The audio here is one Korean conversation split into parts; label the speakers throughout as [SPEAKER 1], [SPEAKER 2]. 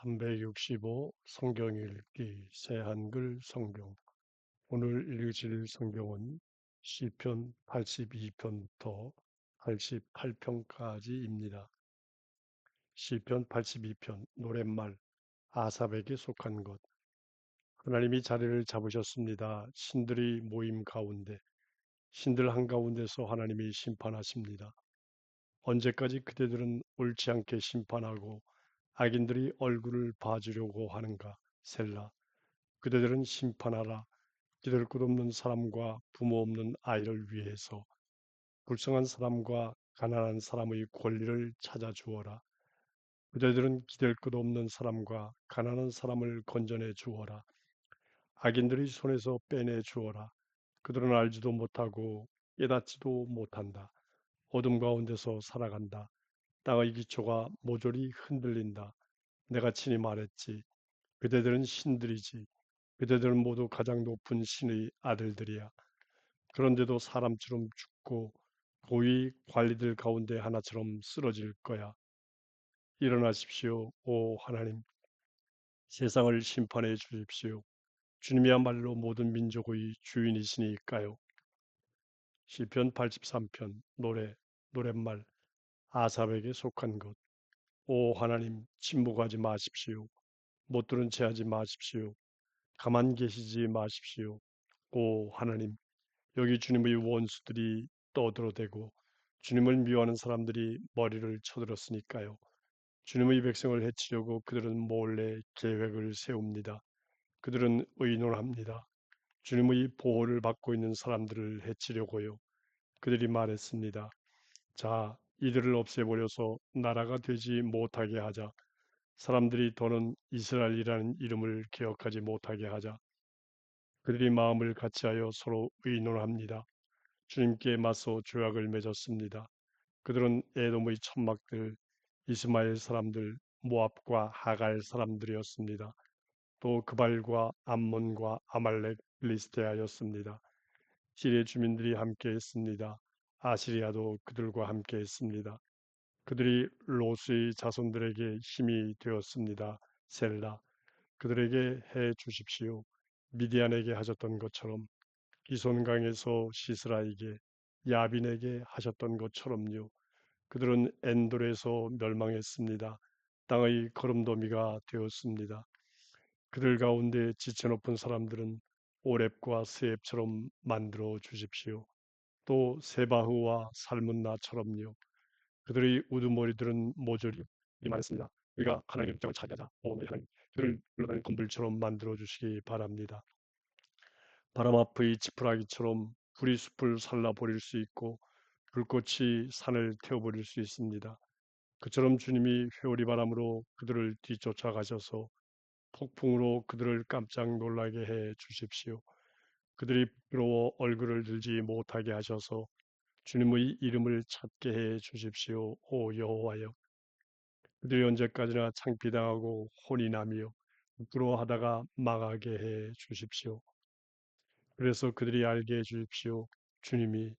[SPEAKER 1] 365 성경 읽기 새 한글 성경. 오늘 읽으실 성경은 시편 82편부터 88편까지입니다. 시편 82편 노랫말. 아삽에게 속한 것. 하나님이 자리를 잡으셨습니다. 신들이 모임 가운데, 신들 한가운데서 하나님이 심판하십니다. 언제까지 그대들은 옳지 않게 심판하고 악인들이 얼굴을 봐주려고 하는가? 셀라. 그대들은 심판하라. 기댈 곳 없는 사람과 부모 없는 아이를 위해서 불쌍한 사람과 가난한 사람의 권리를 찾아주어라. 그대들은 기댈 곳 없는 사람과 가난한 사람을 건져내 주어라. 악인들의 손에서 빼내 주어라. 그들은 알지도 못하고 깨닫지도 못한다. 어둠 가운데서 살아간다. 땅의 기초가 모조리 흔들린다. 내가 친히 말했지. 그대들은 신들이지. 그대들은 모두 가장 높은 신의 아들들이야. 그런데도 사람처럼 죽고 고위 관리들 가운데 하나처럼 쓰러질 거야. 일어나십시오, 오 하나님. 세상을 심판해 주십시오. 주님이야말로 모든 민족의 주인이시니까요. 시편 83편 노랫말. 아삽에게 속한 것. 오 하나님, 침묵하지 마십시오. 못 들은 채 하지 마십시오. 가만 계시지 마십시오. 오 하나님, 여기 주님의 원수들이 떠들어대고 주님을 미워하는 사람들이 머리를 쳐들었으니까요. 주님의 백성을 해치려고 그들은 몰래 계획을 세웁니다. 그들은 의논합니다. 주님의 보호를 받고 있는 사람들을 해치려고요. 그들이 말했습니다. 자, 이들을 없애버려서 나라가 되지 못하게 하자. 사람들이 더는 이스라엘이라는 이름을 기억하지 못하게 하자. 그들이 마음을 같이하여 서로 의논합니다. 주님께 맞서 조약을 맺었습니다. 그들은 에돔의 천막들, 이스마엘 사람들, 모압과 하갈 사람들이었습니다. 또 그발과 암몬과 아말렉, 블리스테아였습니다. 시리의 주민들이 함께했습니다. 아시리아도 그들과 함께했습니다. 그들이 로스의 자손들에게 힘이 되었습니다. 셀라. 그들에게 해 주십시오. 미디안에게 하셨던 것처럼 기손강에서 시스라에게 야빈에게 하셨던 것처럼요. 그들은 엔돌에서 멸망했습니다. 땅의 거름더미가 되었습니다. 그들 가운데 지체 높은 사람들은 오렙과 스앱처럼 만들어 주십시오. 또 세바흐와 살문나처럼요. 그들의 우두머리들은 모조리 많습니다. 우리가 하나님의 입장을 차지하자. 오, 네, 하나님. 그들을 물러나는 건불처럼 만들어 주시기 바랍니다. 바람 앞의 지푸라기처럼 불이 숲을 살라버릴 수 있고 불꽃이 산을 태워버릴 수 있습니다. 그처럼 주님이 회오리 바람으로 그들을 뒤쫓아가셔서 폭풍으로 그들을 깜짝 놀라게 해 주십시오. 그들이 부끄러워 얼굴을 들지 못하게 하셔서 주님의 이름을 찾게 해 주십시오. 오 여호와여. 그들이 언제까지나 창피당하고 혼이 나며 부끄러워하다가 망하게 해 주십시오. 그래서 그들이 알게 해 주십시오. 주님의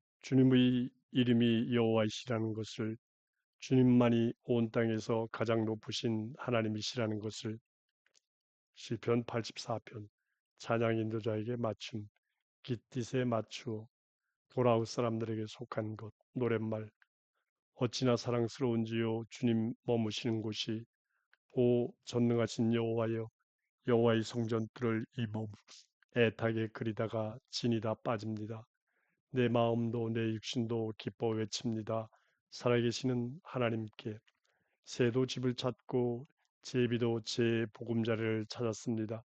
[SPEAKER 1] 이름이 여호와이시라는 것을, 주님만이 온 땅에서 가장 높으신 하나님이시라는 것을. 시편 84편. 찬양 인도자에게 맞춤. 깃딧에 맞추어 돌아올 사람들에게 속한 것. 노랫말. 어찌나 사랑스러운지요 주님 머무시는 곳이. 오 전능하신 여호와여, 여호와의 성전들을 이 몸 애타게 그리다가 진이 다 빠집니다. 내 마음도 내 육신도 기뻐 외칩니다. 살아계시는 하나님께. 새도 집을 찾고 제비도 제 보금자리를 찾았습니다.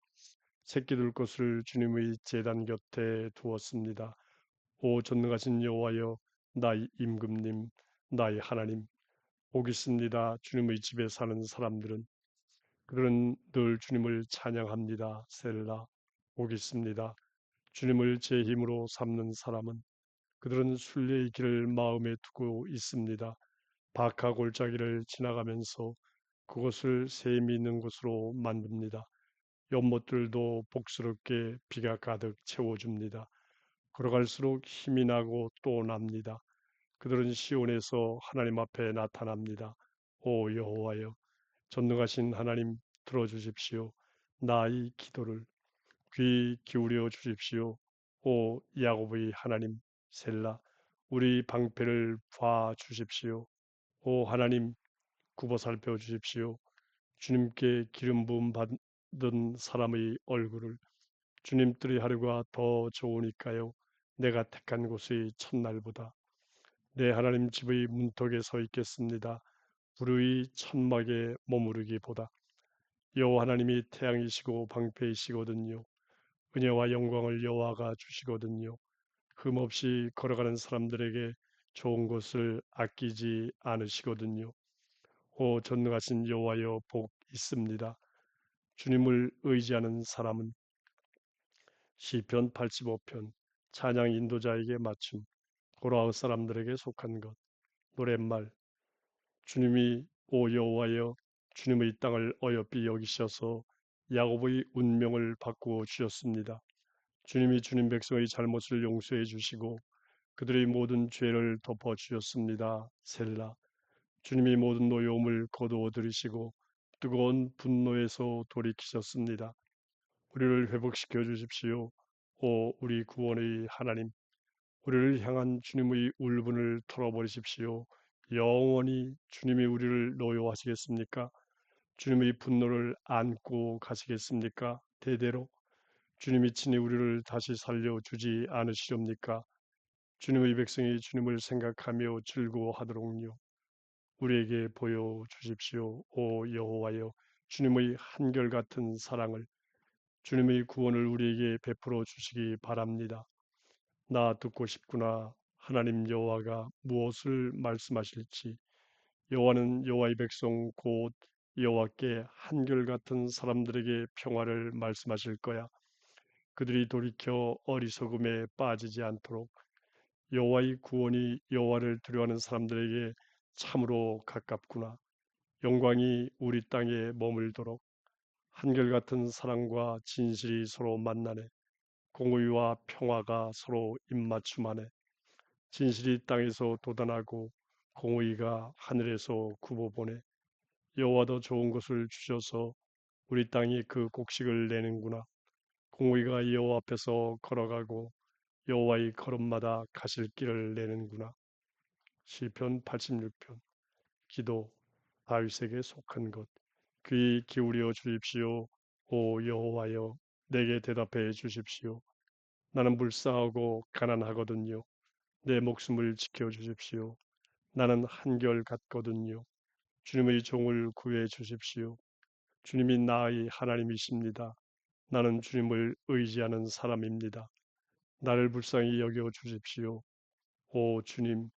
[SPEAKER 1] 새끼 둘 곳을 주님의 제단 곁에 두었습니다. 오 전능하신 여호와여, 나의 임금님, 나의 하나님. 복 있습니다. 주님의 집에 사는 사람들은. 그들은 늘 주님을 찬양합니다. 셀라. 복 있습니다. 주님을 제 힘으로 삼는 사람은. 그들은 순례의 길을 마음에 두고 있습니다. 바카 골짜기를 지나가면서 그것을 샘이 있는 곳으로 만듭니다. 연못들도 복스럽게 비가 가득 채워줍니다. 걸어갈수록 힘이 나고 또 납니다. 그들은 시온에서 하나님 앞에 나타납니다. 오 여호와여, 전능하신 하나님, 들어주십시오. 나의 기도를 귀 기울여 주십시오. 오 야곱의 하나님 셀라 우리 방패를 봐 주십시오. 오 하나님 굽어 살펴 주십시오. 주님께 기름 부음 받은 사람의 얼굴을 주님 뜰의 하루가 더 좋으니까요. 내가 택한 곳의 첫날보다 내 하나님 집의 문턱에 서 있겠습니다. 불의 천막에 머무르기보다 여호와 하나님이 태양이시고 방패이시거든요. 은혜와 영광을 여호와가 주시거든요. 흠없이 걸어가는 사람들에게 좋은 것을 아끼지 않으시거든요. 오 전능하신 여호와여 복 있습니다. 주님을 의지하는 사람은 시편 85편 찬양 인도자에게 맞춤 고라우 사람들에게 속한 것 노랫말 주님이 오 여호와여 주님의 땅을 어여삐 여기셔서 야곱의 운명을 바꾸어 주셨습니다. 주님이 주님 백성의 잘못을 용서해 주시고 그들의 모든 죄를 덮어 주셨습니다. 셀라 주님이 모든 노여움을 거두어 들이시고 뜨거운 분노에서 돌이키셨습니다. 우리를 회복시켜 주십시오. 오 우리 구원의 하나님 우리를 향한 주님의 울분을 털어버리십시오. 영원히 주님이 우리를 노여워하시겠습니까? 주님의 분노를 안고 가시겠습니까? 대대로 주님이 친히 우리를 다시 살려주지 않으시렵니까? 주님의 백성이 주님을 생각하며 즐거워하도록요. 우리에게 보여주십시오. 오 여호와여 주님의 한결같은 사랑을 주님의 구원을 우리에게 베풀어 주시기 바랍니다. 나 듣고 싶구나. 하나님 여호와가 무엇을 말씀하실지 여호와는 여호와의 백성 곧 여호와께 한결같은 사람들에게 평화를 말씀하실 거야. 그들이 돌이켜 어리석음에 빠지지 않도록 여호와의 구원이 여호와를 두려워하는 사람들에게 참으로 가깝구나. 영광이 우리 땅에 머물도록 한결같은 사랑과 진실이 서로 만나네. 공의와 평화가 서로 입맞춤하네. 진실이 땅에서 돋아나고 공의가 하늘에서 굽어보네. 여호와도 좋은 것을 주셔서 우리 땅이 그 곡식을 내는구나. 공의가 여호와 앞에서 걸어가고 여호와의 걸음마다 가실 길을 내는구나. 시편 86편 기도 다윗에게 속한 것 귀 기울여 주십시오. 오 여호와여 내게 대답해 주십시오. 나는 불쌍하고 가난하거든요. 내 목숨을 지켜 주십시오. 나는 한결같거든요. 주님의 종을 구해 주십시오. 주님이 나의 하나님이십니다. 나는 주님을 의지하는 사람입니다. 나를 불쌍히 여겨 주십시오. 오 주님,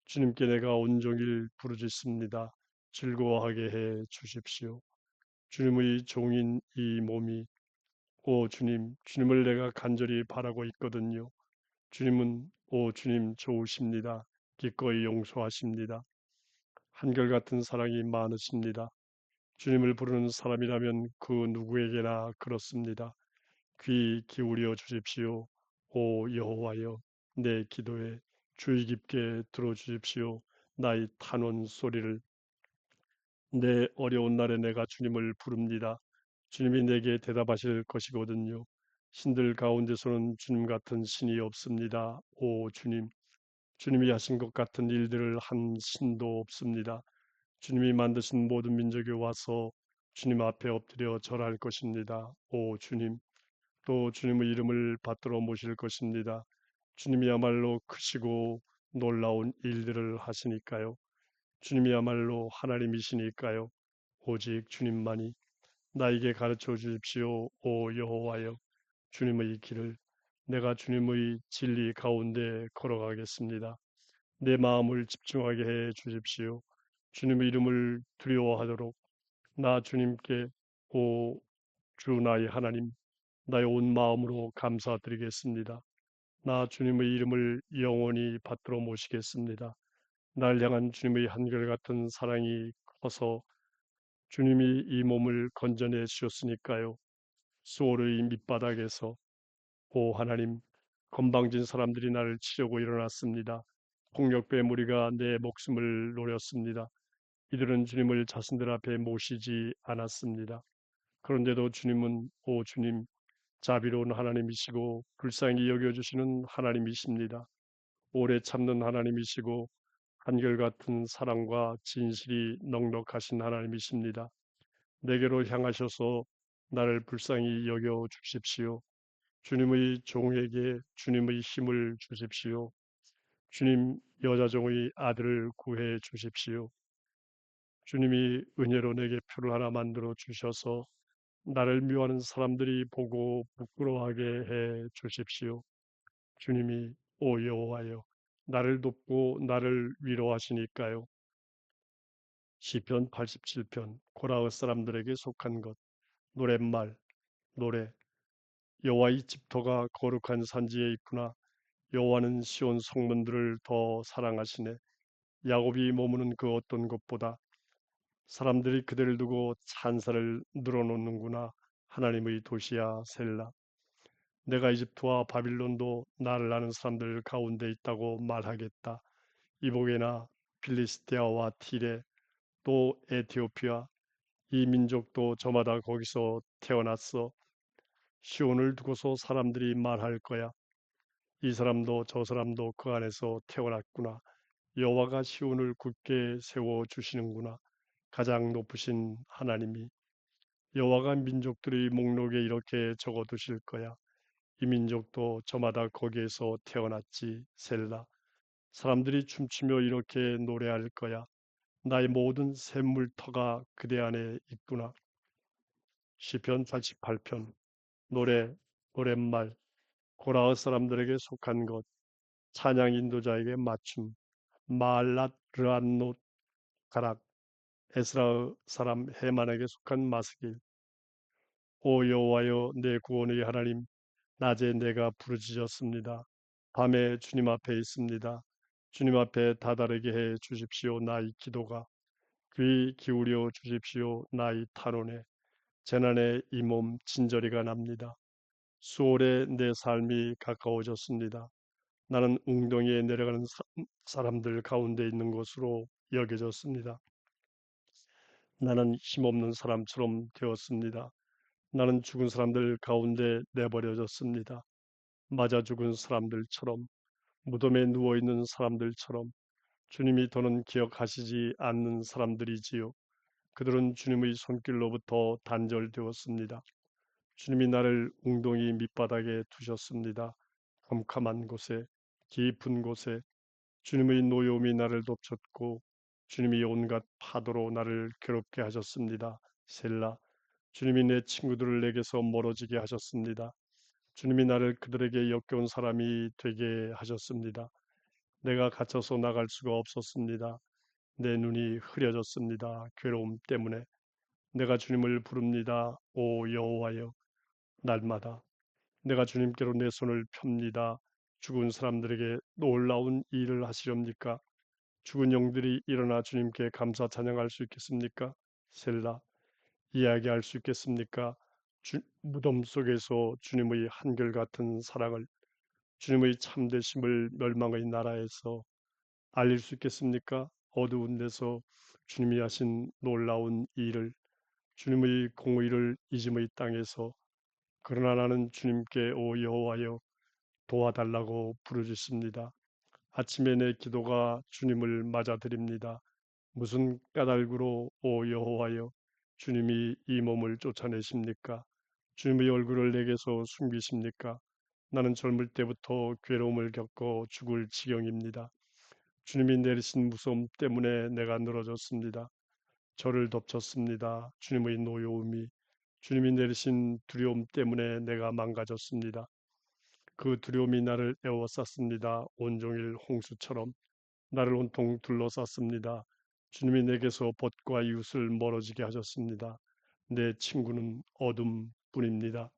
[SPEAKER 1] 주님께 내가 온종일 부르짖습니다. 즐거워하게 해 주십시오. 주님의 종인 이 몸이 오 주님, 주님을 내가 간절히 바라고 있거든요. 주님은 오 주님 좋으십니다. 기꺼이 용서하십니다. 한결같은 사랑이 많으십니다. 주님을 부르는 사람이라면 그 누구에게나 그렇습니다. 귀 기울여 주십시오. 오 여호와여 내 기도에 주의 깊게 들어주십시오. 나의 탄원 소리를 내 어려운 날에 내가 주님을 부릅니다. 주님이 내게 대답하실 것이거든요. 신들 가운데서는 주님 같은 신이 없습니다. 오 주님, 주님이 하신 것 같은 일들을 한 신도 없습니다. 주님이 만드신 모든 민족이 와서 주님 앞에 엎드려 절할 것입니다. 오 주님, 또 주님의 이름을 받들어 모실 것입니다. 주님이야말로 크시고 놀라운 일들을 하시니까요. 주님이야말로 하나님이시니까요. 오직 주님만이 나에게 가르쳐 주십시오. 오 여호와여 주님의 길을 내가 주님의 진리 가운데 걸어가겠습니다. 내 마음을 집중하게 해 주십시오. 주님의 이름을 두려워하도록 나 주님께 오 주 나의 하나님 나의 온 마음으로 감사드리겠습니다. 나 주님의 이름을 영원히 받들어 모시겠습니다. 날 향한 주님의 한결같은 사랑이 커서 주님이 이 몸을 건져내 주셨으니까요. 수월의 밑바닥에서 오 하나님 건방진 사람들이 나를 치려고 일어났습니다. 폭력배 무리가 내 목숨을 노렸습니다. 이들은 주님을 자신들 앞에 모시지 않았습니다. 그런데도 주님은 오 주님 자비로운 하나님이시고 불쌍히 여겨주시는 하나님이십니다. 오래 참는 하나님이시고 한결같은 사랑과 진실이 넉넉하신 하나님이십니다. 내게로 향하셔서 나를 불쌍히 여겨 주십시오. 주님의 종에게 주님의 힘을 주십시오. 주님 여자종의 아들을 구해 주십시오. 주님이 은혜로 내게 표를 하나 만들어 주셔서 나를 미워하는 사람들이 보고 부끄러워하게 해 주십시오. 주님이 오 여호와여 나를 돕고 나를 위로하시니까요. 시편 87편 고라의 사람들에게 속한 것 노랫말 노래 여호와의 집터가 거룩한 산지에 있구나. 여호와는 시온 성문들을 더 사랑하시네. 야곱이 머무는 그 어떤 곳보다 사람들이 그대를 두고 찬사를 늘어놓는구나. 하나님의 도시야 셀라. 내가 이집트와 바빌론도 나를 아는 사람들 가운데 있다고 말하겠다. 이복에나 필리스티아와 티레 또 에티오피아 이 민족도 저마다 거기서 태어났어. 시온을 두고서 사람들이 말할 거야. 이 사람도 저 사람도 그 안에서 태어났구나. 여호와가 시온을 굳게 세워 주시는구나. 가장 높으신 하나님이 여호와가 민족들의 목록에 이렇게 적어 두실 거야. 이 민족도 저마다 거기에서 태어났지. 셀라. 사람들이 춤추며 이렇게 노래할 거야. 나의 모든 샘물터가 그대 안에 있구나. 시편 88편 노래 노랫말 고라의 사람들에게 속한 것 찬양 인도자에게 맞춤 마알랏 르안노 가락 에스라의 사람 헤만에게 속한 마스길 오 여호와여 내 구원의 하나님 낮에 내가 부르짖었습니다. 밤에 주님 앞에 있습니다. 주님 앞에 다다르게 해 주십시오. 나의 기도가 귀 기울여 주십시오. 나의 탄원에 재난에 이 몸 진저리가 납니다. 수월에 내 삶이 가까워졌습니다. 나는 웅덩이에 내려가는 사람들 가운데 있는 것으로 여겨졌습니다. 나는 힘없는 사람처럼 되었습니다. 나는 죽은 사람들 가운데 내버려졌습니다. 맞아 죽은 사람들처럼 무덤에 누워있는 사람들처럼 주님이 더는 기억하시지 않는 사람들이지요. 그들은 주님의 손길로부터 단절되었습니다. 주님이 나를 웅덩이 밑바닥에 두셨습니다. 캄캄한 곳에 깊은 곳에 주님의 노여움이 나를 덮쳤고 주님이 온갖 파도로 나를 괴롭게 하셨습니다. 셀라. 주님이 내 친구들을 내게서 멀어지게 하셨습니다. 주님이 나를 그들에게 역겨운 사람이 되게 하셨습니다. 내가 갇혀서 나갈 수가 없었습니다. 내 눈이 흐려졌습니다. 괴로움 때문에 내가 주님을 부릅니다. 오 여호와여 날마다 내가 주님께로 내 손을 펴니다. 죽은 사람들에게 놀라운 일을 하시렵니까? 죽은 영들이 일어나 주님께 감사 찬양할 수 있겠습니까? 셀라 이야기할 수 있겠습니까? 무덤 속에서 주님의 한결같은 사랑을 주님의 참되심을 멸망의 나라에서 알릴 수 있겠습니까? 어두운 데서 주님이 하신 놀라운 일을 주님의 공의를 이짐의 땅에서 그러나 나는 주님께 오 여호와여 도와달라고 부르짖습니다. 아침에 내 기도가 주님을 맞아드립니다. 무슨 까닭으로 오 여호와여 주님이 이 몸을 쫓아내십니까? 주님의 얼굴을 내게서 숨기십니까? 나는 젊을 때부터 괴로움을 겪어 죽을 지경입니다. 주님이 내리신 무서움 때문에 내가 늘어졌습니다. 저를 덮쳤습니다. 주님의 노여움이 주님이 내리신 두려움 때문에 내가 망가졌습니다. 그 두려움이 나를 에워쌌습니다. 온종일 홍수처럼 나를 온통 둘러쌌습니다. 주님이 내게서 벗과 이웃을 멀어지게 하셨습니다. 내 친구는 어둠뿐입니다.